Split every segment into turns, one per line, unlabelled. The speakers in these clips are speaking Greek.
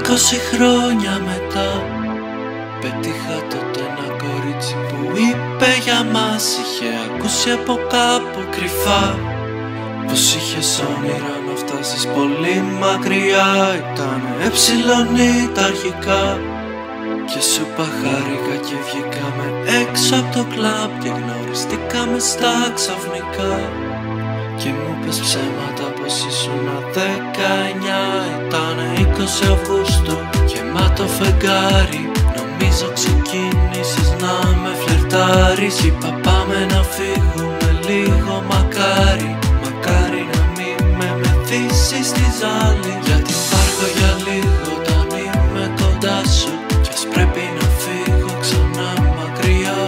20 χρόνια μετά πέτυχα τότε ένα κορίτσι που είπε για μας, είχε ακούσει από κάπου κρυφά πως είχες όνειρα να φτάσεις πολύ μακριά. Ήταν εψιλονή τα αρχικά και σου είπα χάρηκα και βγήκαμε έξω από το κλαμπ και γνωριστήκαμε στα ξαφνικά. Και μου είπες ψέματα πως ήσουν 19. Ήτανε 20 Αυγούστου, γεμάτο φεγγάρι. Νομίζω ξεκίνησες να με φλερτάρεις. Είπα πάμε να φύγουμε λίγο, μακάρι. Μακάρι να μην με μεθύσεις στη ζάλη. Γιατί υπάρχω για λίγο όταν είμαι κοντά σου. Κι ας πρέπει να φύγω ξανά μακριά.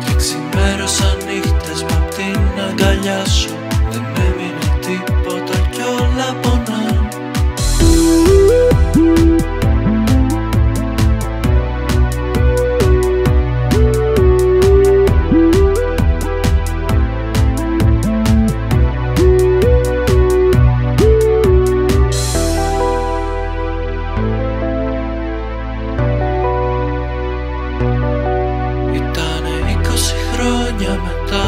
Και ξημέρωσαν νύχτες μ' απ' την αγκαλιά σου. Δεν έμεινε τίποτα κι όλα πονάν. Ήτανε 20 χρόνια μετά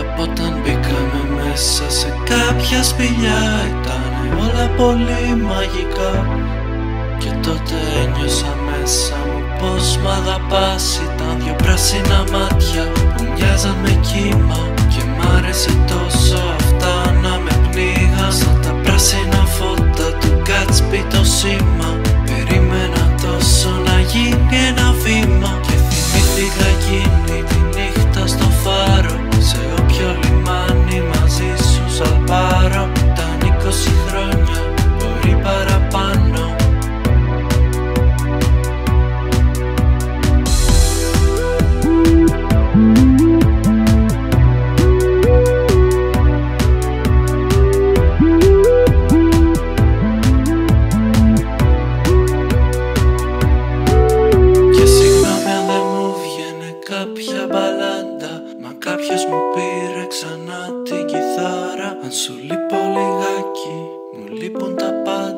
από όταν μπήκαμε μέσα σε κάποια σπηλιά. Ήτανε όλα πολύ μαγικά και τότε ένιωσα μέσα μου πως μ' αγαπάς. Ήταν δυο πράσινα μάτια που μοιάζαν με κύμα και μ' άρεσε τόσο αυτά να με πνίγαν. Σαν τα πράσινα φώτα του Gatsby το σήμα. Περίμενα τόσο να γίνει ένα βήμα και θυμήθηκα εκείνη τη νύχτα στο φάρο. Σε όποιο λιμάνι μαζί σου σαλπάρω. Ήταν 20 χρόνια, μπορεί παραπάνω. Και συγγνώμη αν δεν μου βγαίνε κάποια μπαλάντα, μα κάποιος μου πήρε ξανά την κιθάρα. Αν σου λείπω λιγάκι, μου λείπουν τα πάντα.